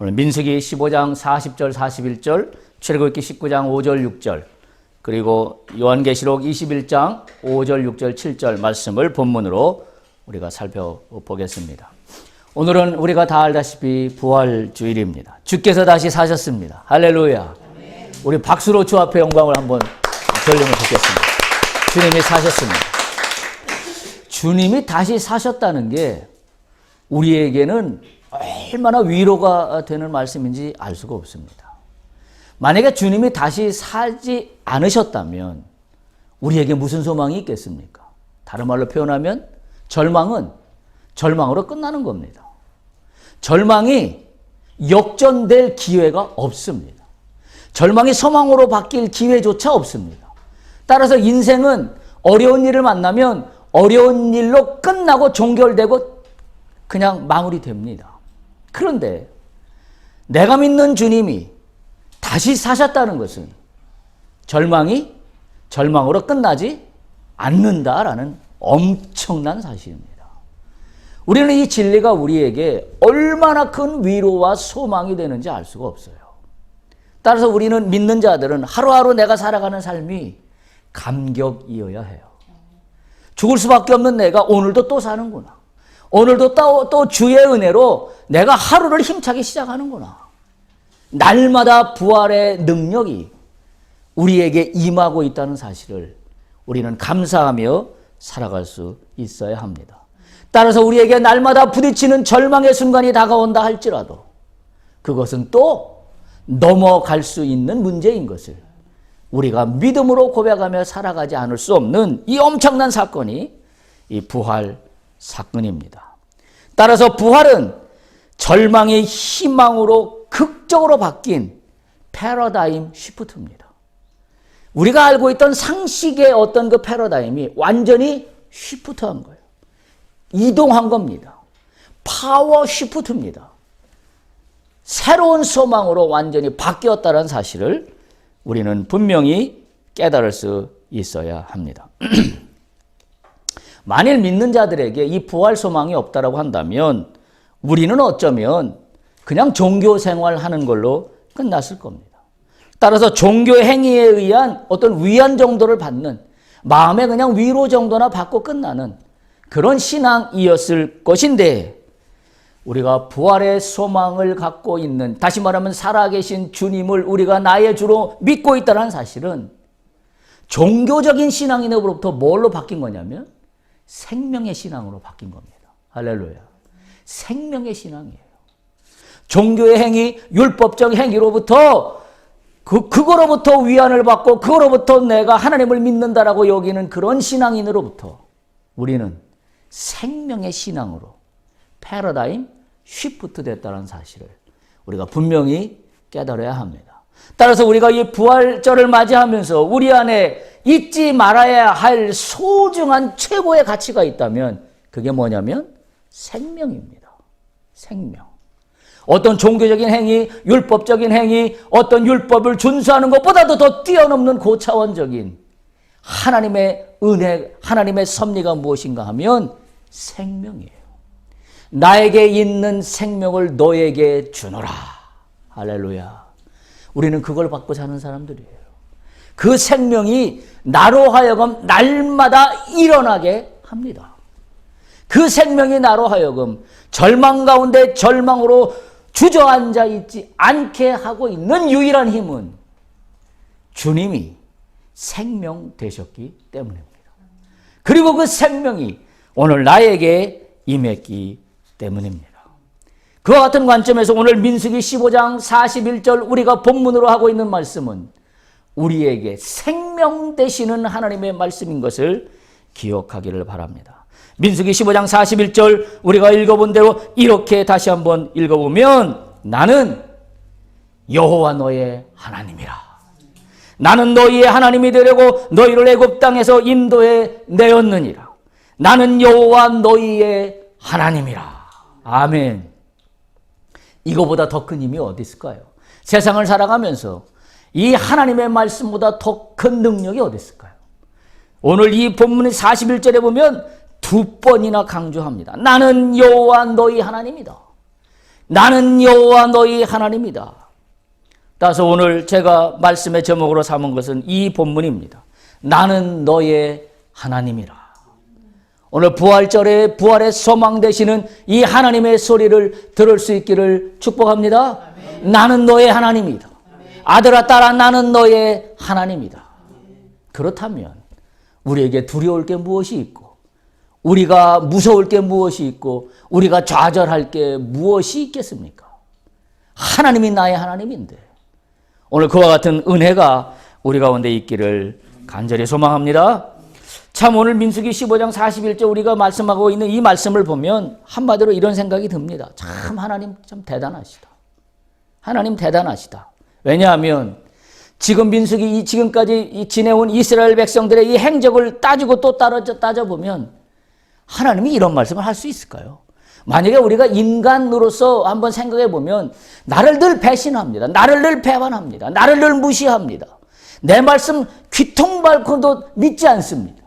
오늘 민수기 15장 40절 41절, 출애굽기 19장 5절 6절, 그리고 요한계시록 21장 5절 6절 7절 말씀을 본문으로 우리가 살펴보겠습니다. 오늘은 우리가 다 알다시피 부활주일입니다. 주께서 다시 사셨습니다. 할렐루야. 우리 박수로 주 앞에 영광을 한번 돌리면 좋겠습니다. 주님이 사셨습니다. 주님이 다시 사셨다는 게 우리에게는 얼마나 위로가 되는 말씀인지 알 수가 없습니다. 만약에 주님이 다시 살지 않으셨다면 우리에게 무슨 소망이 있겠습니까? 다른 말로 표현하면 절망은 절망으로 끝나는 겁니다. 절망이 역전될 기회가 없습니다. 절망이 소망으로 바뀔 기회조차 없습니다. 따라서 인생은 어려운 일을 만나면 어려운 일로 끝나고 종결되고 그냥 마무리됩니다. 그런데 내가 믿는 주님이 다시 사셨다는 것은 절망이 절망으로 끝나지 않는다라는 엄청난 사실입니다. 우리는 이 진리가 우리에게 얼마나 큰 위로와 소망이 되는지 알 수가 없어요. 따라서 우리는 믿는 자들은 하루하루 내가 살아가는 삶이 감격이어야 해요. 죽을 수밖에 없는 내가 오늘도 또 사는구나. 오늘도 또 주의 은혜로 내가 하루를 힘차게 시작하는구나. 날마다 부활의 능력이 우리에게 임하고 있다는 사실을 우리는 감사하며 살아갈 수 있어야 합니다. 따라서 우리에게 날마다 부딪히는 절망의 순간이 다가온다 할지라도 그것은 또 넘어갈 수 있는 문제인 것을 우리가 믿음으로 고백하며 살아가지 않을 수 없는 이 엄청난 사건이 이 부활 사건입니다. 따라서 부활은 절망의 희망으로 극적으로 바뀐 패러다임 시프트입니다. 우리가 알고 있던 상식의 어떤 그 패러다임이 완전히 시프트한 거예요. 이동한 겁니다. 파워 시프트입니다. 새로운 소망으로 완전히 바뀌었다는 사실을 우리는 분명히 깨달을 수 있어야 합니다. 만일 믿는 자들에게 이 부활 소망이 없다라고 한다면 우리는 어쩌면 그냥 종교 생활하는 걸로 끝났을 겁니다. 따라서 종교 행위에 의한 어떤 위안 정도를 받는 마음의 그냥 위로 정도나 받고 끝나는 그런 신앙이었을 것인데 우리가 부활의 소망을 갖고 있는, 다시 말하면 살아계신 주님을 우리가 나의 주로 믿고 있다는 사실은 종교적인 신앙인으로부터 뭘로 바뀐 거냐면 생명의 신앙으로 바뀐 겁니다. 할렐루야. 생명의 신앙이에요. 종교의 행위, 율법적 행위로부터 그거로부터 위안을 받고 그거로부터 내가 하나님을 믿는다라고 여기는 그런 신앙인으로부터 우리는 생명의 신앙으로 패러다임 쉬프트 됐다는 사실을 우리가 분명히 깨달아야 합니다. 따라서 우리가 이 부활절을 맞이하면서 우리 안에 잊지 말아야 할 소중한 최고의 가치가 있다면 그게 뭐냐면 생명입니다. 생명. 어떤 종교적인 행위, 율법적인 행위, 어떤 율법을 준수하는 것보다도 더 뛰어넘는 고차원적인 하나님의 은혜, 하나님의 섭리가 무엇인가 하면 생명이에요. 나에게 있는 생명을 너에게 주노라. 할렐루야. 우리는 그걸 받고 사는 사람들이에요. 그 생명이 나로 하여금 날마다 일어나게 합니다. 그 생명이 나로 하여금 절망 가운데 절망으로 주저앉아 있지 않게 하고 있는 유일한 힘은 주님이 생명 되셨기 때문입니다. 그리고 그 생명이 오늘 나에게 임했기 때문입니다. 그와 같은 관점에서 오늘 민수기 15장 41절 우리가 본문으로 하고 있는 말씀은 우리에게 생명 되시는 하나님의 말씀인 것을 기억하기를 바랍니다. 민수기 15장 41절 우리가 읽어본 대로 이렇게 다시 한번 읽어보면 나는 여호와 너의 하나님이라. 나는 너희의 하나님이 되려고 너희를 애굽 땅에서 인도해 내었느니라. 나는 여호와 너희의 하나님이라. 아멘. 이거보다 더 큰 힘이 어디 있을까요? 세상을 살아가면서 이 하나님의 말씀보다 더 큰 능력이 어디 있을까요? 오늘 이 본문의 41절에 보면 두 번이나 강조합니다. 나는 여호와 너희 하나님이다. 나는 여호와 너희 하나님이다. 따라서 오늘 제가 말씀의 제목으로 삼은 것은 이 본문입니다. 나는 너의 하나님이라. 오늘 부활절에 부활의 소망 되시는 이 하나님의 소리를 들을 수 있기를 축복합니다. 아멘. 나는 너의 하나님이다. 아멘. 아들아 딸아 나는 너의 하나님이다. 그렇다면 우리에게 두려울 게 무엇이 있고 우리가 무서울 게 무엇이 있고 우리가 좌절할 게 무엇이 있겠습니까? 하나님이 나의 하나님인데 오늘 그와 같은 은혜가 우리 가운데 있기를 간절히 소망합니다. 참 오늘 민수기 15장 41절 우리가 말씀하고 있는 이 말씀을 보면 한마디로 이런 생각이 듭니다. 참 하나님 참 대단하시다. 하나님 대단하시다. 왜냐하면 지금 민수기 지금까지 지내온 이스라엘 백성들의 이 행적을 따지고 또 따져보면 하나님이 이런 말씀을 할 수 있을까요? 만약에 우리가 인간으로서 한번 생각해 보면 나를 늘 배신합니다. 나를 늘 배반합니다. 나를 늘 무시합니다. 내 말씀 귀통밟고도 믿지 않습니다.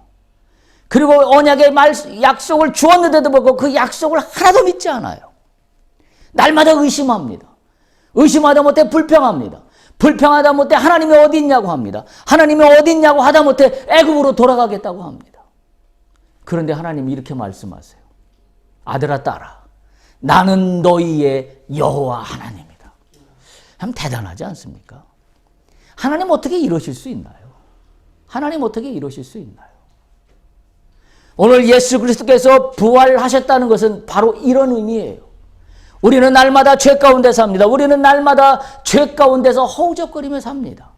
그리고 언약의 약속을 주었는데도 불구하고 그 약속을 하나도 믿지 않아요. 날마다 의심합니다. 의심하다 못해 불평합니다. 불평하다 못해 하나님이 어디 있냐고 합니다. 하나님이 어디 있냐고 하다 못해 애굽으로 돌아가겠다고 합니다. 그런데 하나님이 이렇게 말씀하세요. 아들아 딸아 나는 너희의 여호와 하나님이다. 참 대단하지 않습니까? 하나님 어떻게 이러실 수 있나요? 하나님 어떻게 이러실 수 있나요? 오늘 예수 그리스도께서 부활하셨다는 것은 바로 이런 의미예요. 우리는 날마다 죄 가운데 삽니다. 우리는 날마다 죄 가운데서 허우적거리며 삽니다.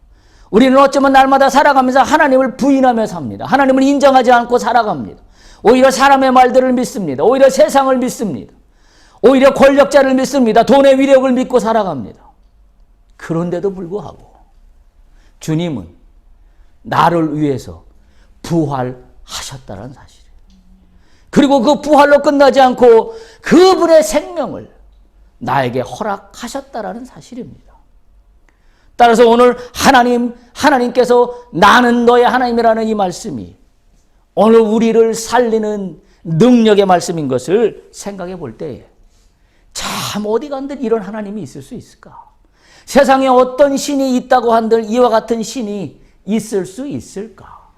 우리는 어쩌면 날마다 살아가면서 하나님을 부인하며 삽니다. 하나님을 인정하지 않고 살아갑니다. 오히려 사람의 말들을 믿습니다. 오히려 세상을 믿습니다. 오히려 권력자를 믿습니다. 돈의 위력을 믿고 살아갑니다. 그런데도 불구하고 주님은 나를 위해서 부활하셨다는 사실이에요. 그리고 그 부활로 끝나지 않고 그분의 생명을 나에게 허락하셨다라는 사실입니다. 따라서 오늘 하나님께서 나는 너의 하나님이라는 이 말씀이 오늘 우리를 살리는 능력의 말씀인 것을 생각해 볼 때에 참 어디 간들 이런 하나님이 있을 수 있을까? 세상에 어떤 신이 있다고 한들 이와 같은 신이 있을 수 있을까?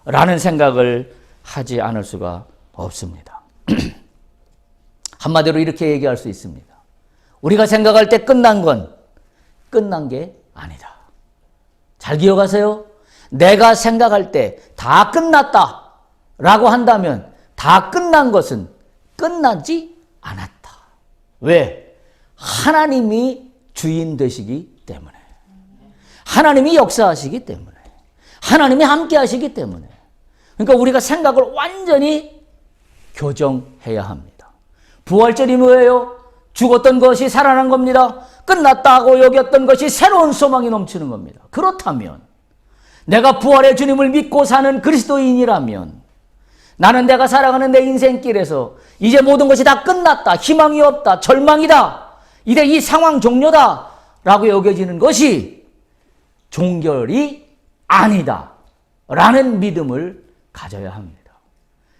라는 생각을 하지 않을 수가 없습니다. 한마디로 이렇게 얘기할 수 있습니다. 우리가 생각할 때 끝난 건 끝난 게 아니다. 잘 기억하세요. 내가 생각할 때 다 끝났다 라고 한다면 다 끝난 것은 끝나지 않았다. 왜? 하나님이 주인 되시기 때문에. 하나님이 역사하시기 때문에. 하나님이 함께 하시기 때문에. 그러니까 우리가 생각을 완전히 교정해야 합니다. 부활절이 뭐예요? 죽었던 것이 살아난 겁니다. 끝났다고 여겼던 것이 새로운 소망이 넘치는 겁니다. 그렇다면 내가 부활의 주님을 믿고 사는 그리스도인이라면 나는 내가 살아가는 내 인생길에서 이제 모든 것이 다 끝났다. 희망이 없다. 절망이다. 이제 이 상황 종료다. 라고 여겨지는 것이 종결이 아니다. 라는 믿음을 가져야 합니다.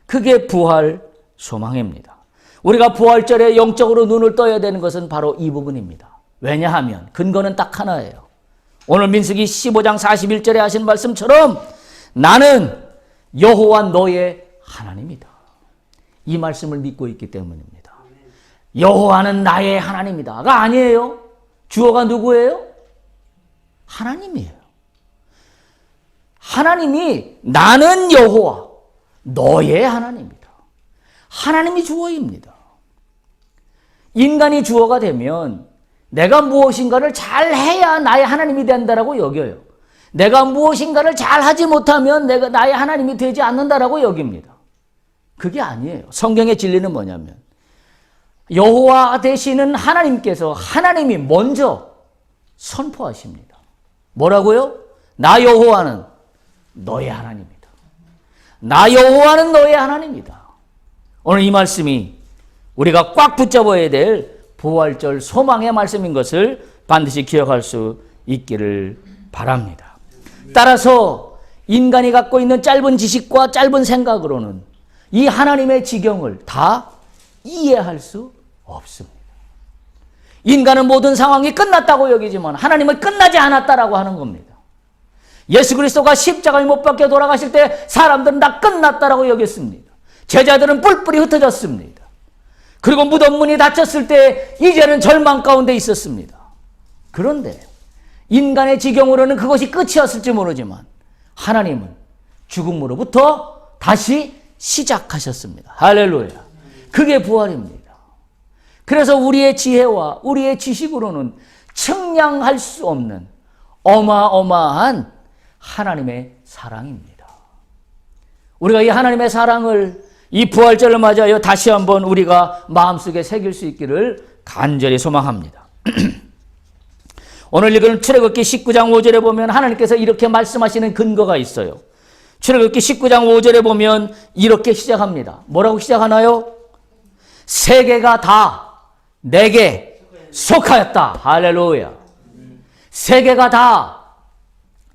그게 부활 소망입니다. 우리가 부활절에 영적으로 눈을 떠야 되는 것은 바로 이 부분입니다. 왜냐하면 근거는 딱 하나예요. 오늘 민수기 15장 41절에 하신 말씀처럼 나는 여호와 너의 하나님이다. 이 말씀을 믿고 있기 때문입니다. 여호와는 나의 하나님이다가 아니에요. 주어가 누구예요? 하나님이에요. 하나님이 나는 여호와 너의 하나님이다. 하나님이 주어입니다. 인간이 주어가 되면 내가 무엇인가를 잘 해야 나의 하나님이 된다라고 여겨요. 내가 무엇인가를 잘 하지 못하면 내가 나의 하나님이 되지 않는다라고 여깁니다. 그게 아니에요. 성경의 진리는 뭐냐면 여호와 되시는 하나님께서 하나님이 먼저 선포하십니다. 뭐라고요? 나 여호와는 너의 하나님이다. 나 여호와는 너의 하나님이다. 오늘 이 말씀이 우리가 꽉 붙잡아야 될 부활절 소망의 말씀인 것을 반드시 기억할 수 있기를 바랍니다. 따라서 인간이 갖고 있는 짧은 지식과 짧은 생각으로는 이 하나님의 지경을 다 이해할 수 없습니다. 인간은 모든 상황이 끝났다고 여기지만 하나님은 끝나지 않았다라고 하는 겁니다. 예수 그리스도가 십자가에 못 박혀 돌아가실 때 사람들은 다 끝났다라고 여겼습니다. 제자들은 뿔뿔이 흩어졌습니다. 그리고 무덤 문이 닫혔을 때 이제는 절망 가운데 있었습니다. 그런데 인간의 지경으로는 그것이 끝이었을지 모르지만 하나님은 죽음으로부터 다시 시작하셨습니다. 할렐루야. 그게 부활입니다. 그래서 우리의 지혜와 우리의 지식으로는 측량할 수 없는 어마어마한 하나님의 사랑입니다. 우리가 이 하나님의 사랑을 이 부활절을 맞아요 다시 한번 우리가 마음속에 새길 수 있기를 간절히 소망합니다. 오늘 읽은 출애굽기 19장 5절에 보면 하나님께서 이렇게 말씀하시는 근거가 있어요. 출애굽기 19장 5절에 보면 이렇게 시작합니다. 뭐라고 시작하나요? 세계가 다 내게 속하였다. 할렐루야. 세계가 다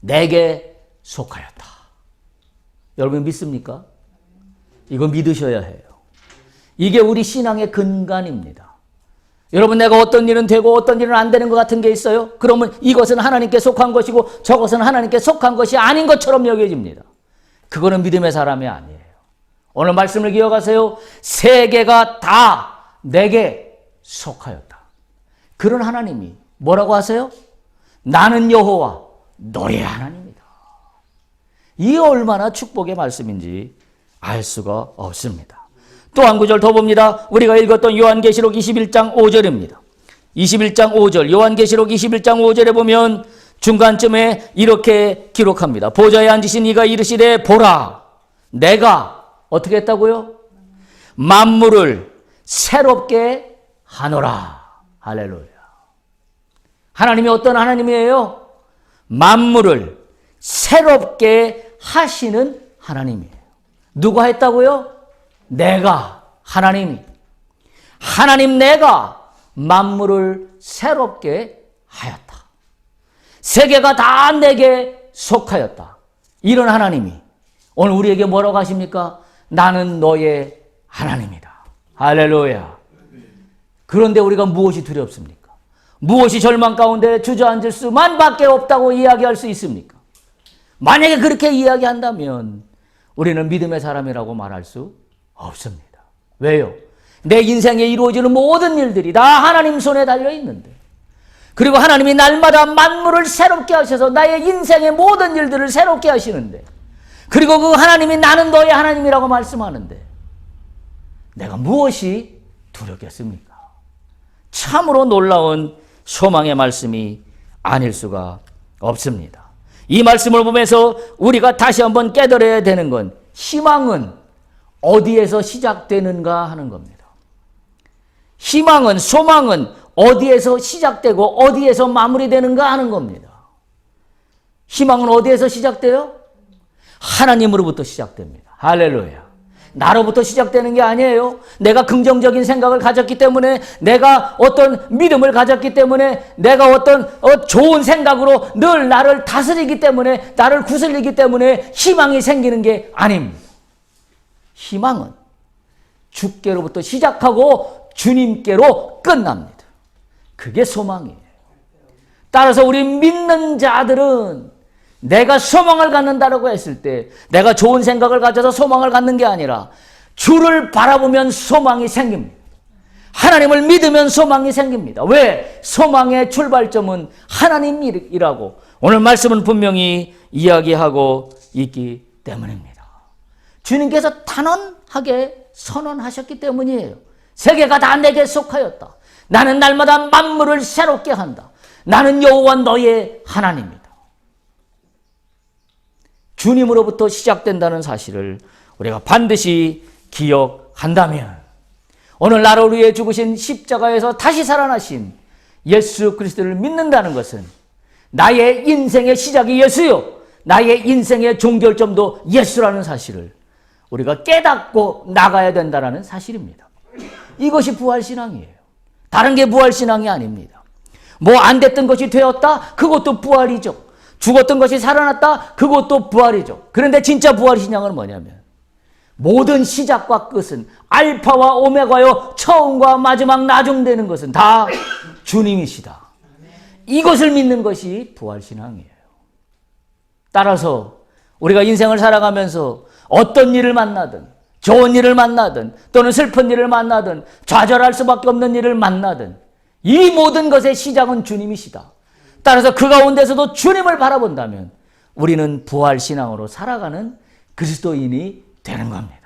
내게 속하였다. 여러분 믿습니까? 이거 믿으셔야 해요. 이게 우리 신앙의 근간입니다. 여러분 내가 어떤 일은 되고 어떤 일은 안 되는 것 같은 게 있어요. 그러면 이것은 하나님께 속한 것이고 저것은 하나님께 속한 것이 아닌 것처럼 여겨집니다. 그거는 믿음의 사람이 아니에요. 오늘 말씀을 기억하세요. 세계가 다 내게 속하였다. 그런 하나님이 뭐라고 하세요? 나는 여호와 너의 하나님이다. 이게 얼마나 축복의 말씀인지 알 수가 없습니다. 또 한 구절 더 봅니다. 우리가 읽었던 요한계시록 21장 5절입니다. 21장 5절 요한계시록 21장 5절에 보면 중간쯤에 이렇게 기록합니다. 보좌에 앉으신 이가 이르시되 보라 내가 어떻게 했다고요? 만물을 새롭게 하노라. 할렐루야. 하나님이 어떤 하나님이에요? 만물을 새롭게 하시는 하나님이에요. 누가 했다고요? 내가, 하나님이. 하나님 내가 만물을 새롭게 하였다. 세계가 다 내게 속하였다. 이런 하나님이 오늘 우리에게 뭐라고 하십니까? 나는 너의 하나님이다. 할렐루야. 그런데 우리가 무엇이 두렵습니까? 무엇이 절망 가운데 주저앉을 수만 밖에 없다고 이야기할 수 있습니까? 만약에 그렇게 이야기한다면 우리는 믿음의 사람이라고 말할 수 없습니다. 왜요? 내 인생에 이루어지는 모든 일들이 다 하나님 손에 달려 있는데, 그리고 하나님이 날마다 만물을 새롭게 하셔서 나의 인생의 모든 일들을 새롭게 하시는데, 그리고 그 하나님이 나는 너의 하나님이라고 말씀하는데 내가 무엇이 두렵겠습니까? 참으로 놀라운 소망의 말씀이 아닐 수가 없습니다. 이 말씀을 보면서 우리가 다시 한번 깨달아야 되는 건 희망은 어디에서 시작되는가 하는 겁니다. 희망은, 소망은 어디에서 시작되고 어디에서 마무리되는가 하는 겁니다. 희망은 어디에서 시작돼요? 하나님으로부터 시작됩니다. 할렐루야. 나로부터 시작되는 게 아니에요. 내가 긍정적인 생각을 가졌기 때문에, 내가 어떤 믿음을 가졌기 때문에, 내가 어떤 좋은 생각으로 늘 나를 다스리기 때문에, 나를 구슬리기 때문에 희망이 생기는 게 아닙니다. 희망은 주께로부터 시작하고 주님께로 끝납니다. 그게 소망이에요. 따라서 우리 믿는 자들은 내가 소망을 갖는다라고 했을 때 내가 좋은 생각을 가져서 소망을 갖는 게 아니라 주를 바라보면 소망이 생깁니다. 하나님을 믿으면 소망이 생깁니다. 왜? 소망의 출발점은 하나님이라고 오늘 말씀은 분명히 이야기하고 있기 때문입니다. 주님께서 단언하게 선언하셨기 때문이에요. 세계가 다 내게 속하였다. 나는 날마다 만물을 새롭게 한다. 나는 여호와 너의 하나님이다. 주님으로부터 시작된다는 사실을 우리가 반드시 기억한다면 오늘 나를 위해 죽으신 십자가에서 다시 살아나신 예수 그리스도를 믿는다는 것은 나의 인생의 시작이 예수요, 나의 인생의 종결점도 예수라는 사실을 우리가 깨닫고 나가야 된다는 사실입니다. 이것이 부활신앙이에요. 다른 게 부활신앙이 아닙니다. 뭐 안 됐던 것이 되었다? 그것도 부활이죠. 죽었던 것이 살아났다? 그것도 부활이죠. 그런데 진짜 부활신앙은 뭐냐면 모든 시작과 끝은 알파와 오메가요, 처음과 마지막 나중되는 것은 다 주님이시다. 이것을 믿는 것이 부활신앙이에요. 따라서 우리가 인생을 살아가면서 어떤 일을 만나든, 좋은 일을 만나든, 또는 슬픈 일을 만나든, 좌절할 수밖에 없는 일을 만나든, 이 모든 것의 시작은 주님이시다. 따라서 그 가운데서도 주님을 바라본다면 우리는 부활신앙으로 살아가는 그리스도인이 되는 겁니다.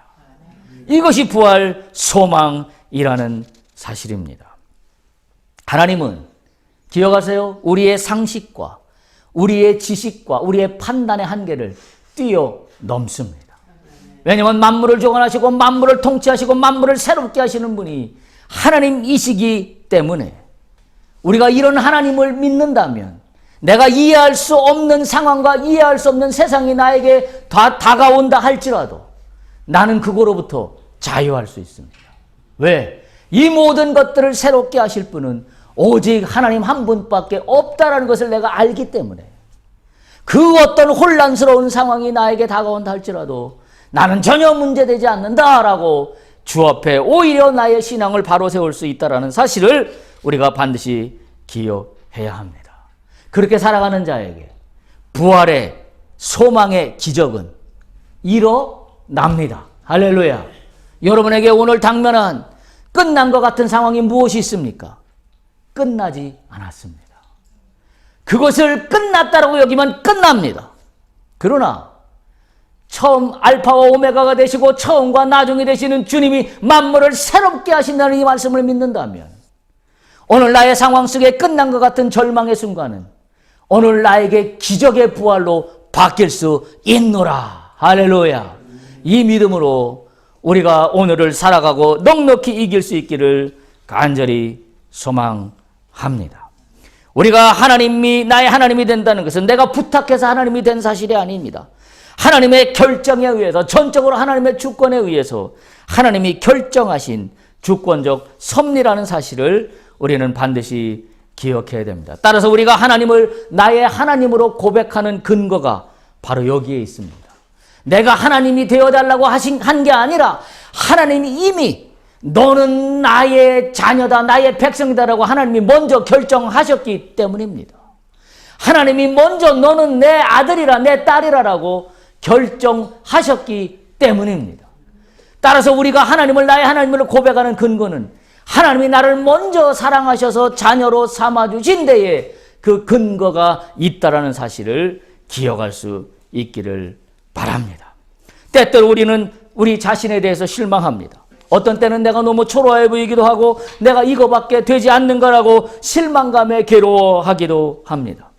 이것이 부활 소망이라는 사실입니다. 하나님은 기억하세요. 우리의 상식과 우리의 지식과 우리의 판단의 한계를 뛰어넘습니다. 왜냐하면 만물을 주관하시고 만물을 통치하시고 만물을 새롭게 하시는 분이 하나님이시기 때문에 우리가 이런 하나님을 믿는다면 내가 이해할 수 없는 상황과 이해할 수 없는 세상이 나에게 다가온다 할지라도 나는 그거로부터 자유할 수 있습니다. 왜? 이 모든 것들을 새롭게 하실 분은 오직 하나님 한 분밖에 없다라는 것을 내가 알기 때문에 그 어떤 혼란스러운 상황이 나에게 다가온다 할지라도 나는 전혀 문제되지 않는다라고 주 앞에 오히려 나의 신앙을 바로 세울 수 있다는 사실을 우리가 반드시 기억해야 합니다. 그렇게 살아가는 자에게 부활의 소망의 기적은 일어납니다. 할렐루야. 여러분에게 오늘 당면한 끝난 것 같은 상황이 무엇이 있습니까? 끝나지 않았습니다. 그것을 끝났다라고 여기면 끝납니다. 그러나 처음 알파와 오메가가 되시고 처음과 나중이 되시는 주님이 만물을 새롭게 하신다는 이 말씀을 믿는다면 오늘 나의 상황 속에 끝난 것 같은 절망의 순간은 오늘 나에게 기적의 부활로 바뀔 수 있노라. 할렐루야. 이 믿음으로 우리가 오늘을 살아가고 넉넉히 이길 수 있기를 간절히 소망합니다. 우리가 하나님이 나의 하나님이 된다는 것은 내가 부탁해서 하나님이 된 사실이 아닙니다. 하나님의 결정에 의해서 전적으로 하나님의 주권에 의해서 하나님이 결정하신 주권적 섭리라는 사실을 우리는 반드시 기억해야 됩니다. 따라서 우리가 하나님을 나의 하나님으로 고백하는 근거가 바로 여기에 있습니다. 내가 하나님이 되어달라고 한 게 아니라 하나님이 이미 너는 나의 자녀다, 나의 백성이다라고 하나님이 먼저 결정하셨기 때문입니다. 하나님이 먼저 너는 내 아들이라, 내 딸이라라고 결정하셨기 때문입니다. 따라서 우리가 하나님을 나의 하나님으로 고백하는 근거는 하나님이 나를 먼저 사랑하셔서 자녀로 삼아주신 데에 그 근거가 있다라는 사실을 기억할 수 있기를 바랍니다. 때때로 우리는 우리 자신에 대해서 실망합니다. 어떤 때는 내가 너무 초라해 보이기도 하고 내가 이거밖에 되지 않는 거라고 실망감에 괴로워하기도 합니다.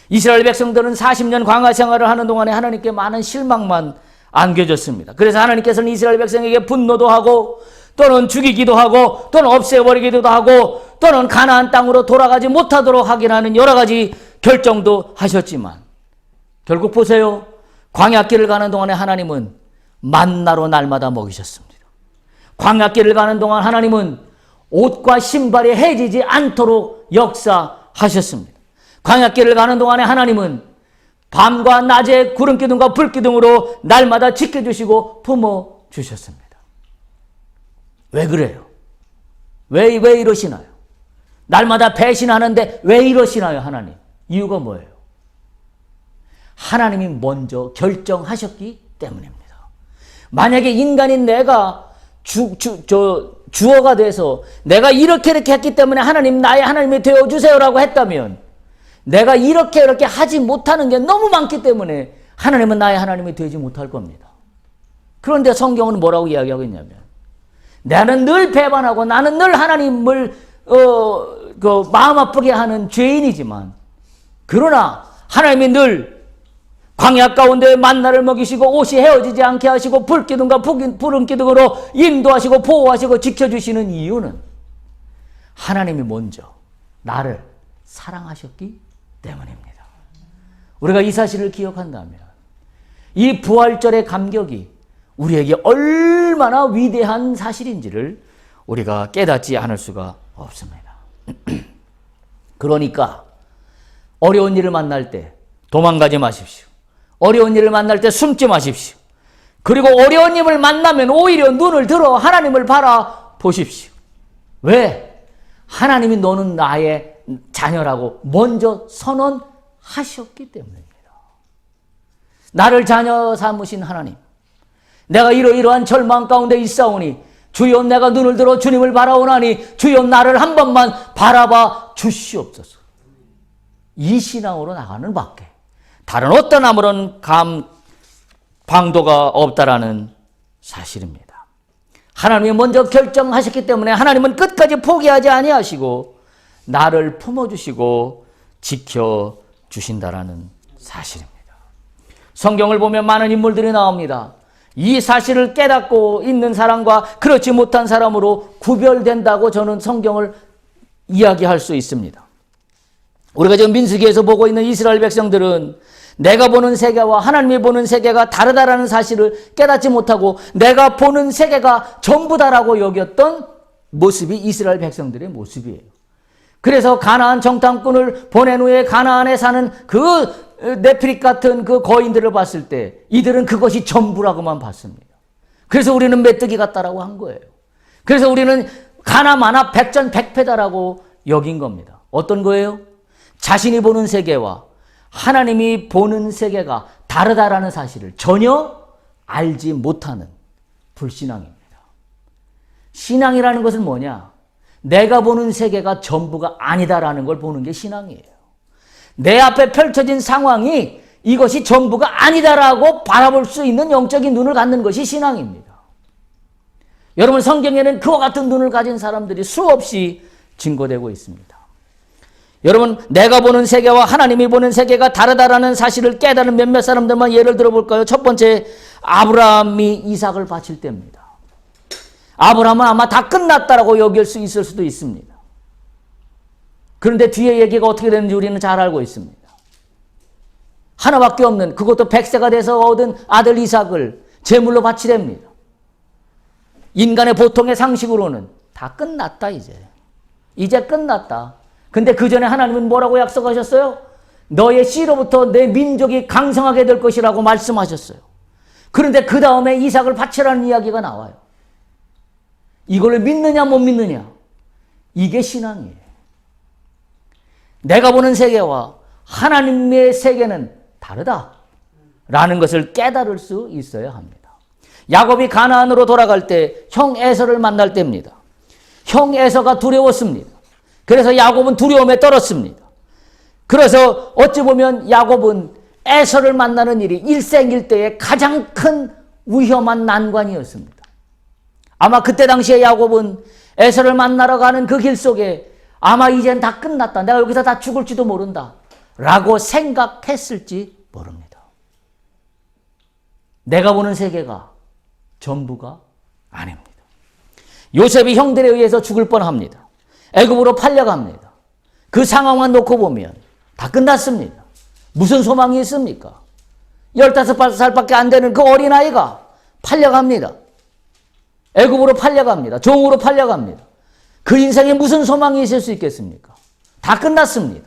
이스라엘 백성들은 40년 광야 생활을 하는 동안에 하나님께 많은 실망만 안겨줬습니다. 그래서 하나님께서는 이스라엘 백성에게 분노도 하고 또는 죽이기도 하고 또는 없애버리기도 하고 또는 가나안 땅으로 돌아가지 못하도록 하긴 하는 여러 가지 결정도 하셨지만 결국 보세요. 광야길을 가는 동안에 하나님은 만나로 날마다 먹이셨습니다. 광야길을 가는 동안 하나님은 옷과 신발이 해지지 않도록 역사하셨습니다. 광야길을 가는 동안에 하나님은 밤과 낮에 구름기둥과 불기둥으로 날마다 지켜주시고 품어주셨습니다. 왜 그래요? 왜 이러시나요? 날마다 배신하는데 왜 이러시나요, 하나님? 이유가 뭐예요? 하나님이 먼저 결정하셨기 때문입니다. 만약에 인간인 내가 주어가 돼서 내가 이렇게 했기 때문에 하나님 나의 하나님이 되어주세요라고 했다면 내가 이렇게 하지 못하는 게 너무 많기 때문에 하나님은 나의 하나님이 되지 못할 겁니다. 그런데 성경은 뭐라고 이야기하고 있냐면 나는 늘 배반하고 나는 늘 하나님을 마음 아프게 하는 죄인이지만 그러나 하나님이 늘 광야 가운데 만나를 먹이시고 옷이 헤어지지 않게 하시고 불기둥과 부름기둥으로 인도하시고 보호하시고 지켜주시는 이유는 하나님이 먼저 나를 사랑하셨기 때문입니다. 우리가 이 사실을 기억한다면 이 부활절의 감격이 우리에게 얼마나 위대한 사실인지를 우리가 깨닫지 않을 수가 없습니다. 그러니까 어려운 일을 만날 때 도망가지 마십시오. 어려운 일을 만날 때 숨지 마십시오. 그리고 어려운 일을 만나면 오히려 눈을 들어 하나님을 바라보십시오. 왜? 하나님이 너는 나의 자녀라고 먼저 선언하셨기 때문입니다. 나를 자녀 삼으신 하나님, 내가 이러이러한 절망 가운데 있사오니 주여 내가 눈을 들어 주님을 바라오나니 주여 나를 한 번만 바라봐 주시옵소서. 이 신앙으로 나가는 밖에 다른 어떤 아무런 방도가 없다라는 사실입니다. 하나님이 먼저 결정하셨기 때문에 하나님은 끝까지 포기하지 아니하시고 나를 품어주시고 지켜주신다라는 사실입니다. 성경을 보면 많은 인물들이 나옵니다. 이 사실을 깨닫고 있는 사람과 그렇지 못한 사람으로 구별된다고 저는 성경을 이야기할 수 있습니다. 우리가 지금 민수기에서 보고 있는 이스라엘 백성들은 내가 보는 세계와 하나님이 보는 세계가 다르다라는 사실을 깨닫지 못하고 내가 보는 세계가 전부다라고 여겼던 모습이 이스라엘 백성들의 모습이에요. 그래서 가나안 정탐꾼을 보낸 후에 가나안에 사는 그 네피릿 같은 그 거인들을 봤을 때 이들은 그것이 전부라고만 봤습니다. 그래서 우리는 메뚜기 같다라고 한 거예요. 그래서 우리는 가나마나 백전백패다라고 여긴 겁니다. 어떤 거예요? 자신이 보는 세계와 하나님이 보는 세계가 다르다라는 사실을 전혀 알지 못하는 불신앙입니다. 신앙이라는 것은 뭐냐? 내가 보는 세계가 전부가 아니다라는 걸 보는 게 신앙이에요. 내 앞에 펼쳐진 상황이 이것이 전부가 아니다라고 바라볼 수 있는 영적인 눈을 갖는 것이 신앙입니다. 여러분, 성경에는 그와 같은 눈을 가진 사람들이 수없이 증거되고 있습니다. 여러분, 내가 보는 세계와 하나님이 보는 세계가 다르다라는 사실을 깨달은 몇몇 사람들만 예를 들어볼까요? 첫 번째, 아브라함이 이삭을 바칠 때입니다. 아브라함은 아마 다 끝났다라고 여길 수 있을 수도 있습니다. 그런데 뒤에 얘기가 어떻게 되는지 우리는 잘 알고 있습니다. 하나밖에 없는, 그것도 100세가 돼서 얻은 아들 이삭을 제물로 바치랍니다. 인간의 보통의 상식으로는 다 끝났다, 이제 끝났다. 근데 그 전에 하나님은 뭐라고 약속하셨어요? 너의 씨로부터 내 민족이 강성하게 될 것이라고 말씀하셨어요. 그런데 그 다음에 이삭을 바치라는 이야기가 나와요. 이걸 믿느냐 못 믿느냐, 이게 신앙이에요. 내가 보는 세계와 하나님의 세계는 다르다라는 것을 깨달을 수 있어야 합니다. 야곱이 가나안으로 돌아갈 때 형 에서를 만날 때입니다. 형 에서가 두려웠습니다. 그래서 야곱은 두려움에 떨었습니다. 그래서 어찌 보면 야곱은 에서를 만나는 일이 일생일대의 가장 큰 위험한 난관이었습니다. 아마 그때 당시에 야곱은 에서를 만나러 가는 그 길 속에 아마 이젠 다 끝났다, 내가 여기서 다 죽을지도 모른다 라고 생각했을지 모릅니다. 내가 보는 세계가 전부가 아닙니다. 요셉이 형들에 의해서 죽을 뻔합니다. 애굽으로 팔려갑니다. 그 상황만 놓고 보면 다 끝났습니다. 무슨 소망이 있습니까? 15살밖에 안 되는 그 어린아이가 팔려갑니다. 애굽으로 팔려갑니다. 종으로 팔려갑니다. 그 인생에 무슨 소망이 있을 수 있겠습니까? 다 끝났습니다.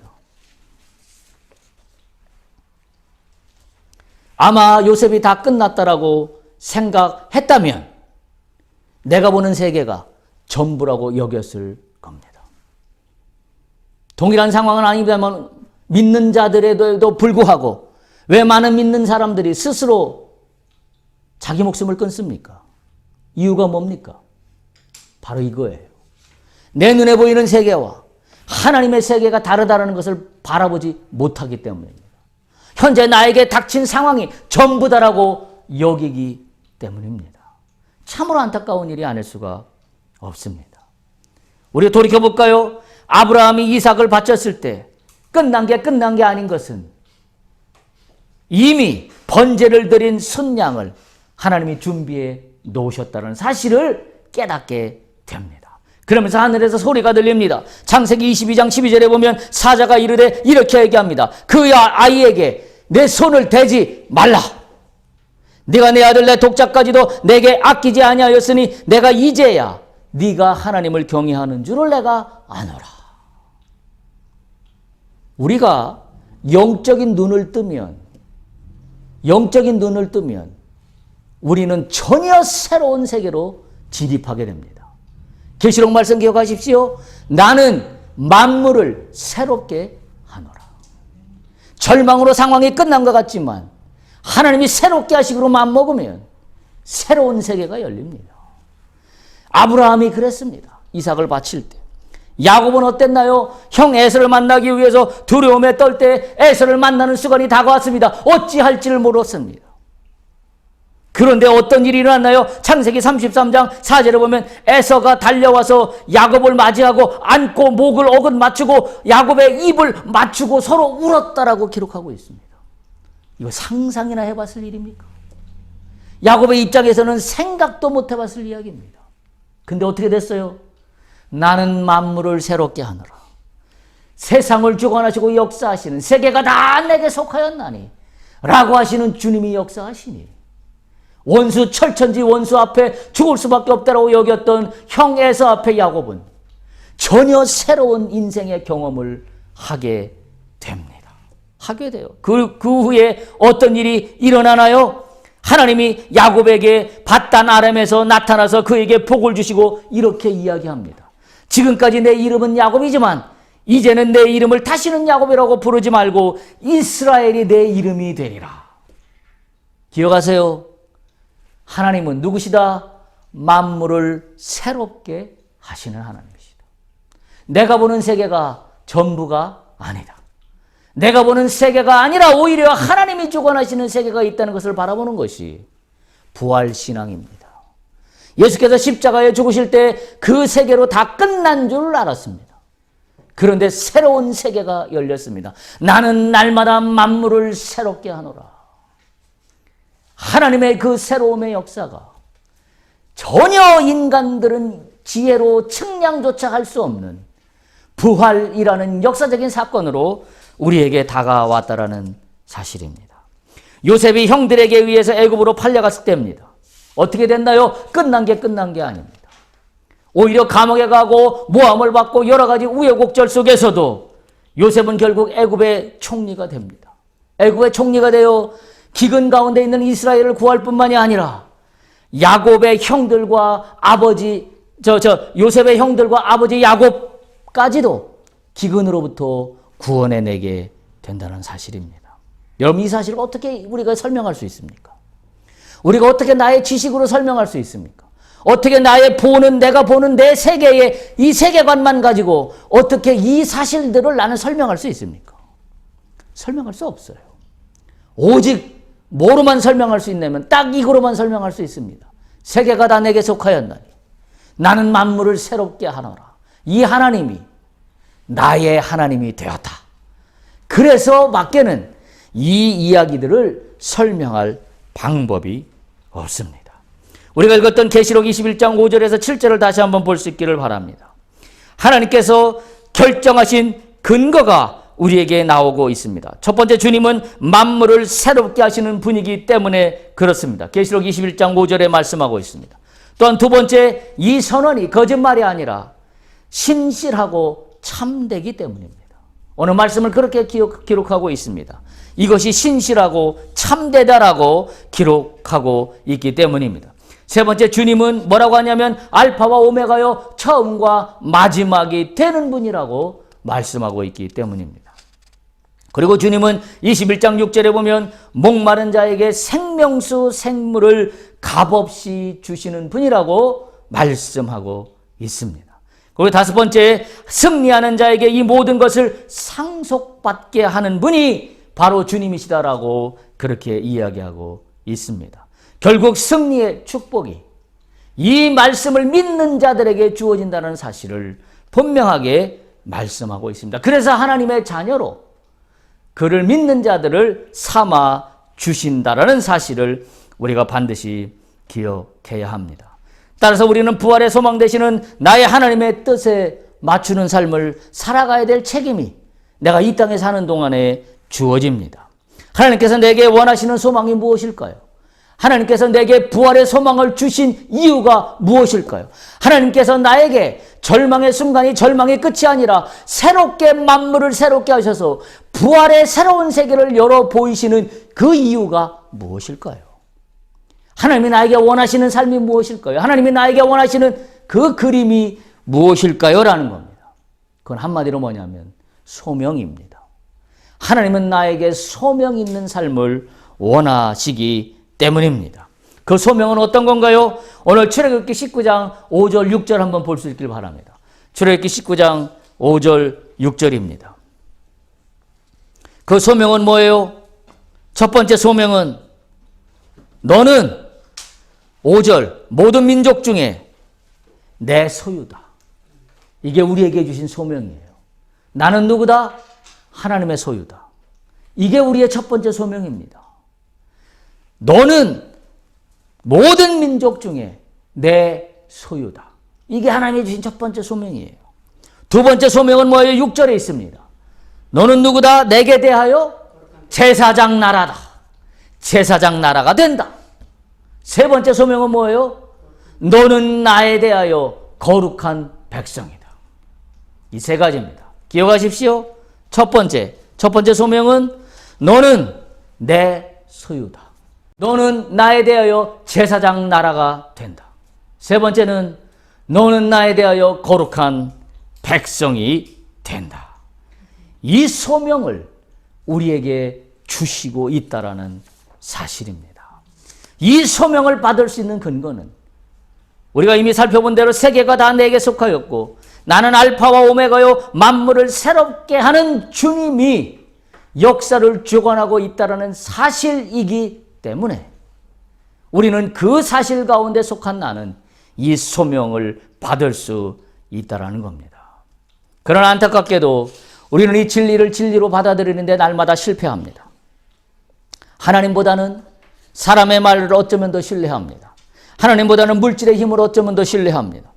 아마 요셉이 다 끝났다라고 생각했다면 내가 보는 세계가 전부라고 여겼을 겁니다. 동일한 상황은 아니다만 믿는 자들에도 불구하고 왜 많은 믿는 사람들이 스스로 자기 목숨을 끊습니까? 이유가 뭡니까? 바로 이거예요. 내 눈에 보이는 세계와 하나님의 세계가 다르다는 것을 바라보지 못하기 때문입니다. 현재 나에게 닥친 상황이 전부다라고 여기기 때문입니다. 참으로 안타까운 일이 아닐 수가 없습니다. 우리가 돌이켜볼까요? 아브라함이 이삭을 바쳤을 때 끝난 게 아닌 것은 이미 번제를 드린 순양을 하나님이 준비해 놓으셨다는 사실을 깨닫게 됩니다. 그러면서 하늘에서 소리가 들립니다. 창세기 22장 12절에 보면 사자가 이르되 이렇게 얘기합니다. 그 아이에게 내 손을 대지 말라. 네가 내 아들 내 독자까지도 내게 아끼지 아니하였으니 내가 이제야 네가 하나님을 경외하는 줄을 내가 아노라. 우리가 영적인 눈을 뜨면 우리는 전혀 새로운 세계로 진입하게 됩니다. 계시록 말씀 기억하십시오. 나는 만물을 새롭게 하노라. 절망으로 상황이 끝난 것 같지만 하나님이 새롭게 하시기로 맘먹으면 새로운 세계가 열립니다. 아브라함이 그랬습니다. 이삭을 바칠 때. 야곱은 어땠나요? 형 에서를 만나기 위해서 두려움에 떨 때 에서를 만나는 순간이 다가왔습니다. 어찌할지를 몰랐습니다. 그런데 어떤 일이 일어났나요? 창세기 33장 4절에 보면 에서가 달려와서 야곱을 맞이하고 안고 목을 어긋 맞추고 야곱의 입을 맞추고 서로 울었다라고 기록하고 있습니다. 이거 상상이나 해봤을 일입니까? 야곱의 입장에서는 생각도 못 해봤을 이야기입니다. 근데 어떻게 됐어요? 나는 만물을 새롭게 하노라. 세상을 주관하시고 역사하시는, 세계가 다 내게 속하였나니 라고 하시는 주님이 역사하시니 원수 철천지 원수 앞에 죽을 수밖에 없다라고 여겼던 형 에서 앞에 야곱은 전혀 새로운 인생의 경험을 하게 됩니다. 하게 돼요. 그 후에 어떤 일이 일어나나요? 하나님이 야곱에게 밧단 아람에서 나타나서 그에게 복을 주시고 이렇게 이야기합니다. 지금까지 내 이름은 야곱이지만 이제는 내 이름을 다시는 야곱이라고 부르지 말고 이스라엘이 내 이름이 되리라. 기억하세요. 하나님은 누구시다? 만물을 새롭게 하시는 하나님이시다. 내가 보는 세계가 전부가 아니다. 내가 보는 세계가 아니라 오히려 하나님이 주관하시는 세계가 있다는 것을 바라보는 것이 부활신앙입니다. 예수께서 십자가에 죽으실 때 그 세계로 다 끝난 줄 알았습니다. 그런데 새로운 세계가 열렸습니다. 나는 날마다 만물을 새롭게 하노라. 하나님의 그 새로움의 역사가 전혀 인간들은 지혜로 측량조차 할 수 없는 부활이라는 역사적인 사건으로 우리에게 다가왔다라는 사실입니다. 요셉이 형들에게 의해서 애굽으로 팔려갔을 때입니다. 어떻게 됐나요? 끝난 게 아닙니다. 오히려 감옥에 가고 모함을 받고 여러 가지 우여곡절 속에서도 요셉은 결국 애굽의 총리가 됩니다. 애굽의 총리가 되어 기근 가운데 있는 이스라엘을 구할 뿐만이 아니라 야곱의 형들과 아버지 요셉의 형들과 아버지 야곱까지도 기근으로부터 구원해내게 된다는 사실입니다. 여러분, 이 사실을 어떻게 우리가 설명할 수 있습니까? 우리가 어떻게 나의 지식으로 설명할 수 있습니까? 어떻게 내가 보는 내 세계의 이 세계관만 가지고 어떻게 이 사실들을 나는 설명할 수 있습니까? 설명할 수 없어요. 오직 뭐로만 설명할 수 있냐면 딱 이거로만 설명할 수 있습니다. 세계가 다 내게 속하였나니 나는 만물을 새롭게 하노라. 이 하나님이 나의 하나님이 되었다. 그래서 밖에는 이 이야기들을 설명할 방법이 없습니다. 우리가 읽었던 계시록 21장 5절에서 7절을 다시 한번 볼 수 있기를 바랍니다. 하나님께서 결정하신 근거가 우리에게 나오고 있습니다. 첫 번째, 주님은 만물을 새롭게 하시는 분이기 때문에 그렇습니다. 계시록 21장 5절에 말씀하고 있습니다. 또한 두 번째, 이 선언이 거짓말이 아니라 신실하고 참되기 때문입니다. 오늘 말씀을 그렇게 기록하고 있습니다. 이것이 신실하고 참되다라고 기록하고 있기 때문입니다. 세 번째, 주님은 뭐라고 하냐면 알파와 오메가요, 처음과 마지막이 되는 분이라고 말씀하고 있기 때문입니다. 그리고 주님은 21장 6절에 보면 목마른 자에게 생명수 생물을 값없이 주시는 분이라고 말씀하고 있습니다. 그리고 다섯 번째, 승리하는 자에게 이 모든 것을 상속받게 하는 분이 바로 주님이시다라고 그렇게 이야기하고 있습니다. 결국 승리의 축복이 이 말씀을 믿는 자들에게 주어진다는 사실을 분명하게 말씀하고 있습니다. 그래서 하나님의 자녀로 그를 믿는 자들을 삼아 주신다라는 사실을 우리가 반드시 기억해야 합니다. 따라서 우리는 부활의 소망 되시는 나의 하나님의 뜻에 맞추는 삶을 살아가야 될 책임이 내가 이 땅에 사는 동안에 주어집니다. 하나님께서 내게 원하시는 소망이 무엇일까요? 하나님께서 내게 부활의 소망을 주신 이유가 무엇일까요? 하나님께서 나에게 절망의 순간이 절망의 끝이 아니라 새롭게 만물을 새롭게 하셔서 부활의 새로운 세계를 열어 보이시는 그 이유가 무엇일까요? 하나님이 나에게 원하시는 삶이 무엇일까요? 하나님이 나에게 원하시는 그 그림이 무엇일까요? 라는 겁니다. 그건 한마디로 뭐냐면 소명입니다. 하나님은 나에게 소명 있는 삶을 원하시기 때문입니다. 그 소명은 어떤 건가요? 오늘 출애굽기 19장 5절 6절 한번 볼 수 있길 바랍니다. 출애굽기 19장 5절 6절입니다. 그 소명은 뭐예요? 첫 번째 소명은 너는 5절 모든 민족 중에 내 소유다. 이게 우리에게 주신 소명이에요. 나는 누구다? 하나님의 소유다. 이게 우리의 첫 번째 소명입니다. 너는 모든 민족 중에 내 소유다. 이게 하나님이 주신 첫 번째 소명이에요. 두 번째 소명은 뭐예요? 6절에 있습니다. 너는 누구다? 내게 대하여 제사장 나라다. 제사장 나라가 된다. 세 번째 소명은 뭐예요? 너는 나에 대하여 거룩한 백성이다. 이 세 가지입니다. 기억하십시오. 첫 번째 소명은 너는 내 소유다. 너는 나에 대하여 제사장 나라가 된다. 세 번째는 너는 나에 대하여 거룩한 백성이 된다. 이 소명을 우리에게 주시고 있다라는 사실입니다. 이 소명을 받을 수 있는 근거는 우리가 이미 살펴본 대로 세계가 다 내게 속하였고 나는 알파와 오메가요 만물을 새롭게 하는 주님이 역사를 주관하고 있다라는 사실이기 때문에 우리는 그 사실 가운데 속한 나는 이 소명을 받을 수 있다라는 겁니다. 그러나 안타깝게도 우리는 이 진리를 진리로 받아들이는데 날마다 실패합니다. 하나님보다는 사람의 말을 어쩌면 더 신뢰합니다. 하나님보다는 물질의 힘을 어쩌면 더 신뢰합니다.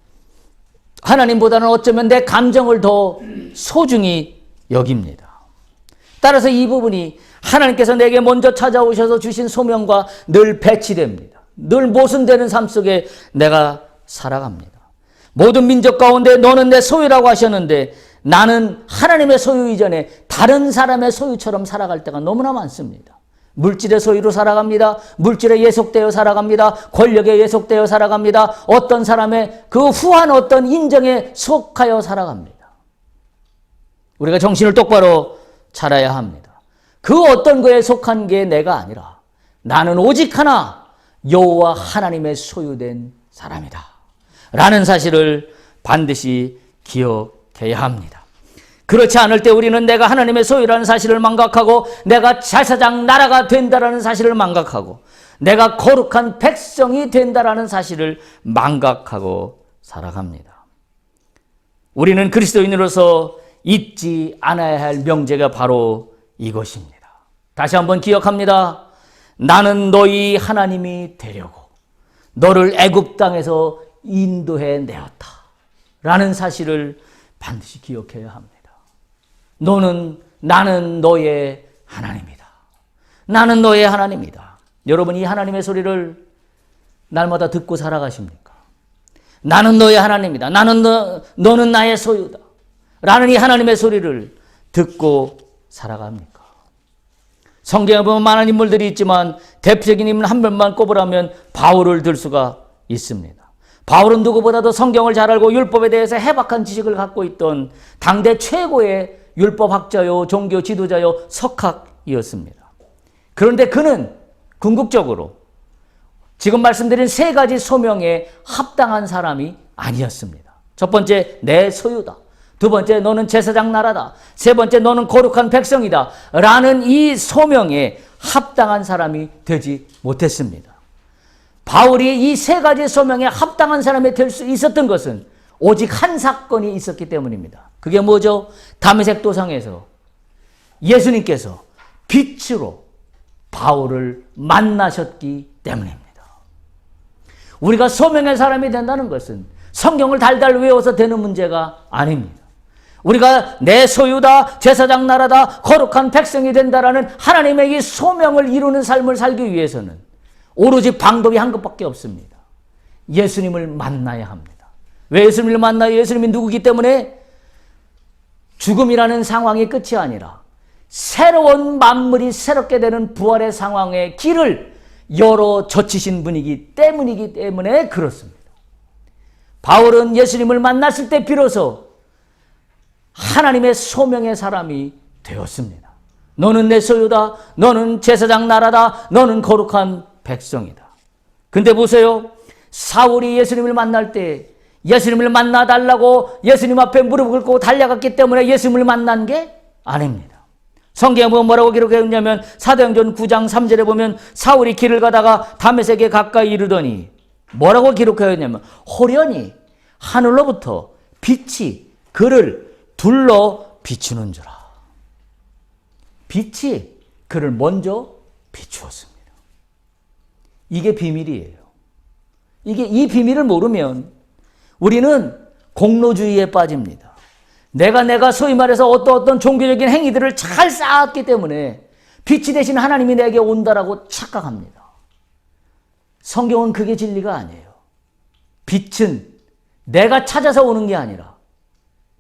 하나님보다는 어쩌면 내 감정을 더 소중히 여깁니다. 따라서 이 부분이 하나님께서 내게 먼저 찾아오셔서 주신 소명과 늘 배치됩니다. 늘 모순되는 삶 속에 내가 살아갑니다. 모든 민족 가운데 너는 내 소유라고 하셨는데 나는 하나님의 소유 이전에 다른 사람의 소유처럼 살아갈 때가 너무나 많습니다. 물질의 소유로 살아갑니다. 물질에 예속되어 살아갑니다. 권력에 예속되어 살아갑니다. 어떤 사람의 그 후한 어떤 인정에 속하여 살아갑니다. 우리가 정신을 똑바로 차려야 합니다. 그 어떤 거에 속한 게 내가 아니라 나는 오직 하나 여호와 하나님의 소유된 사람이다 라는 사실을 반드시 기억해야 합니다. 그렇지 않을 때 우리는 내가 하나님의 소유라는 사실을 망각하고 내가 제사장 나라가 된다라는 사실을 망각하고 내가 거룩한 백성이 된다라는 사실을 망각하고 살아갑니다. 우리는 그리스도인으로서 잊지 않아야 할 명제가 바로 이것입니다. 다시 한번 기억합니다. 나는 너희 하나님이 되려고 너를 애굽 땅에서 인도해 내었다 라는 사실을 반드시 기억해야 합니다. 나는 너의 하나님이다. 나는 너의 하나님이다. 여러분 이 하나님의 소리를 날마다 듣고 살아가십니까? 나는 너의 하나님이다. 너는 나의 소유다. 라는 이 하나님의 소리를 듣고 살아갑니까? 성경에 보면 많은 인물들이 있지만 대표적인 인물 한 명만 꼽으라면 바울을 들 수가 있습니다. 바울은 누구보다도 성경을 잘 알고 율법에 대해서 해박한 지식을 갖고 있던 당대 최고의 율법학자요, 종교 지도자요, 석학이었습니다. 그런데 그는 궁극적으로 지금 말씀드린 세 가지 소명에 합당한 사람이 아니었습니다. 첫 번째, 내 소유다. 두 번째, 너는 제사장 나라다. 세 번째, 너는 거룩한 백성이다. 라는 이 소명에 합당한 사람이 되지 못했습니다. 바울이 이 세 가지 소명에 합당한 사람이 될 수 있었던 것은 오직 한 사건이 있었기 때문입니다. 그게 뭐죠? 다메섹 도상에서 예수님께서 빛으로 바울을 만나셨기 때문입니다. 우리가 소명의 사람이 된다는 것은 성경을 달달 외워서 되는 문제가 아닙니다. 우리가 내 소유다, 제사장 나라다, 거룩한 백성이 된다라는 하나님의 이 소명을 이루는 삶을 살기 위해서는 오로지 방법이 한 것밖에 없습니다. 예수님을 만나야 합니다. 왜 예수님을 만나요? 예수님이 누구기 때문에 죽음이라는 상황이 끝이 아니라 새로운 만물이 새롭게 되는 부활의 상황의 길을 열어 젖히신 분이기 때문에 그렇습니다. 바울은 예수님을 만났을 때 비로소 하나님의 소명의 사람이 되었습니다. 너는 내 소유다. 너는 제사장 나라다. 너는 거룩한 백성이다. 근데 보세요. 사울이 예수님을 만날 때 예수님을 만나달라고 예수님 앞에 무릎 꿇고 달려갔기 때문에 예수님을 만난 게 아닙니다. 성경에 보면 뭐라고 기록했냐면 사도행전 9장 3절에 보면 사울이 길을 가다가 다메섹에 가까이 이르더니 뭐라고 기록하였냐면 호련히 하늘로부터 빛이 그를 둘러 비추는지라. 빛이 그를 먼저 비추었습니다. 이게 비밀이에요. 이 비밀을 모르면 우리는 공로주의에 빠집니다. 내가 소위 말해서 어떤 종교적인 행위들을 잘 쌓았기 때문에 빛이 되신 하나님이 내게 온다라고 착각합니다. 성경은 그게 진리가 아니에요. 빛은 내가 찾아서 오는 게 아니라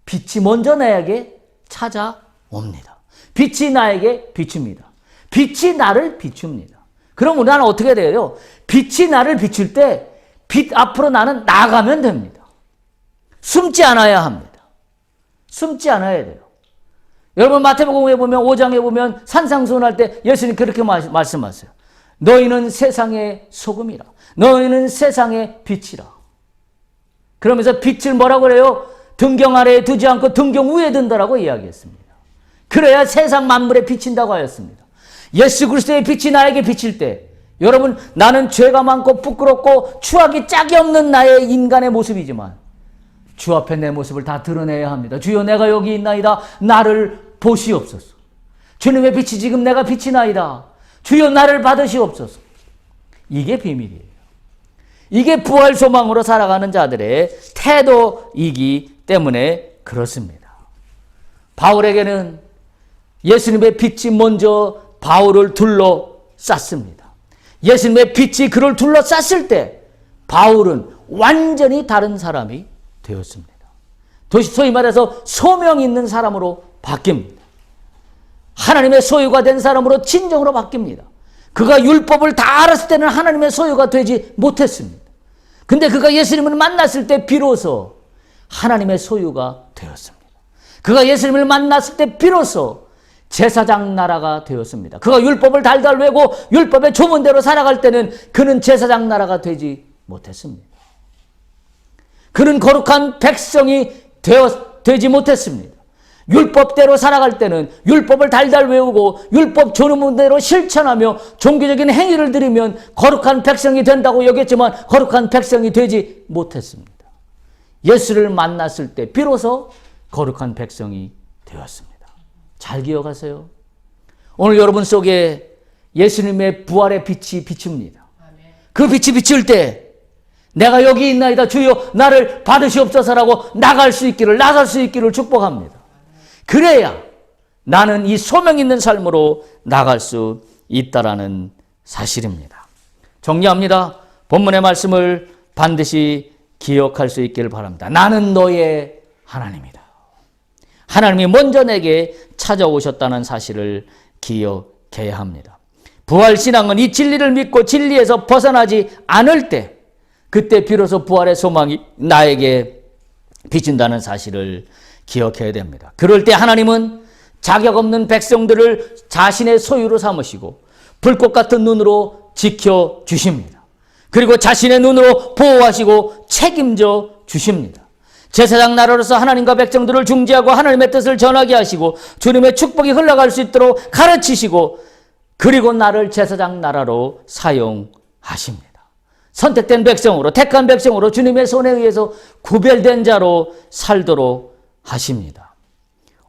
빛이 먼저 나에게 찾아옵니다. 빛이 나에게 비춥니다. 빛이 나를 비춥니다. 그럼 우리는 어떻게 돼요? 빛이 나를 비출 때 빛 앞으로 나는 나가면 됩니다. 숨지 않아야 합니다. 숨지 않아야 돼요. 여러분 마태복음에 보면 5장에 보면 산상수훈할 때 예수님 그렇게 말씀하세요. 너희는 세상의 소금이라. 너희는 세상의 빛이라. 그러면서 빛을 뭐라고 그래요? 등경 아래에 두지 않고 등경 위에 둔다라고 이야기했습니다. 그래야 세상 만물에 비친다고 하였습니다. 예수 그리스도의 빛이 나에게 비칠 때 여러분 나는 죄가 많고 부끄럽고 추악이 짝이 없는 나의 인간의 모습이지만 주 앞에 내 모습을 다 드러내야 합니다. 주여 내가 여기 있나이다. 나를 보시옵소서. 주님의 빛이 지금 내가 빛이 나이다. 주여 나를 받으시옵소서. 이게 비밀이에요. 이게 부활 소망으로 살아가는 자들의 태도이기 때문에 그렇습니다. 바울에게는 예수님의 빛이 먼저 바울을 둘러쌌습니다. 예수님의 빛이 그를 둘러쌌을 때 바울은 완전히 다른 사람이 되었습니다. 소위 말해서 소명 있는 사람으로 바뀝니다. 하나님의 소유가 된 사람으로 진정으로 바뀝니다. 그가 율법을 다 알았을 때는 하나님의 소유가 되지 못했습니다. 근데 그가 예수님을 만났을 때 비로소 하나님의 소유가 되었습니다. 그가 예수님을 만났을 때 비로소 제사장 나라가 되었습니다. 그가 율법을 달달 외고 율법의 조문대로 살아갈 때는 그는 제사장 나라가 되지 못했습니다. 그는 거룩한 백성이 되지 못했습니다. 율법대로 살아갈 때는 율법을 달달 외우고 율법 조문대로 실천하며 종교적인 행위를 들이면 거룩한 백성이 된다고 여겼지만 거룩한 백성이 되지 못했습니다. 예수를 만났을 때 비로소 거룩한 백성이 되었습니다. 잘 기억하세요. 오늘 여러분 속에 예수님의 부활의 빛이 비춥니다. 그 빛이 비출 때 내가 여기 있나이다. 주여 나를 받으시옵소서라고 나갈 수 있기를 축복합니다. 그래야 나는 이 소명 있는 삶으로 나갈 수 있다라는 사실입니다. 정리합니다. 본문의 말씀을 반드시 기억할 수 있기를 바랍니다. 나는 너의 하나님이다. 하나님이 먼저 내게 찾아오셨다는 사실을 기억해야 합니다. 부활신앙은 이 진리를 믿고 진리에서 벗어나지 않을 때 그때 비로소 부활의 소망이 나에게 비춘다는 사실을 기억해야 됩니다. 그럴 때 하나님은 자격 없는 백성들을 자신의 소유로 삼으시고 불꽃 같은 눈으로 지켜주십니다. 그리고 자신의 눈으로 보호하시고 책임져 주십니다. 제사장 나라로서 하나님과 백성들을 중재하고 하나님의 뜻을 전하게 하시고 주님의 축복이 흘러갈 수 있도록 가르치시고 그리고 나를 제사장 나라로 사용하십니다. 선택된 백성으로 택한 백성으로 주님의 손에 의해서 구별된 자로 살도록 하십니다.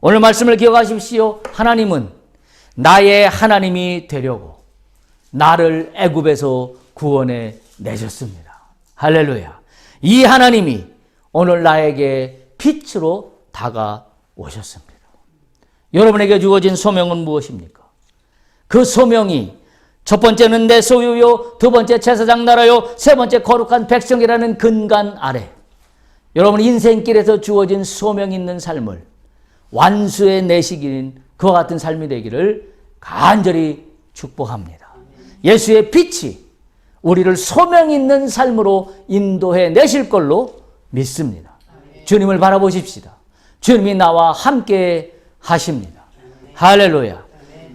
오늘 말씀을 기억하십시오. 하나님은 나의 하나님이 되려고 나를 애굽에서 구원해 내셨습니다. 할렐루야. 이 하나님이 오늘 나에게 빛으로 다가오셨습니다. 여러분에게 주어진 소명은 무엇입니까? 그 소명이 첫 번째는 내 소유요, 두 번째 제사장 나라요, 세 번째 거룩한 백성이라는 근간 아래 여러분 인생길에서 주어진 소명 있는 삶을 완수해 내시기는 그와 같은 삶이 되기를 간절히 축복합니다. 예수의 빛이 우리를 소명 있는 삶으로 인도해 내실 걸로 믿습니다. 주님을 바라보십시다. 주님이 나와 함께 하십니다. 할렐루야.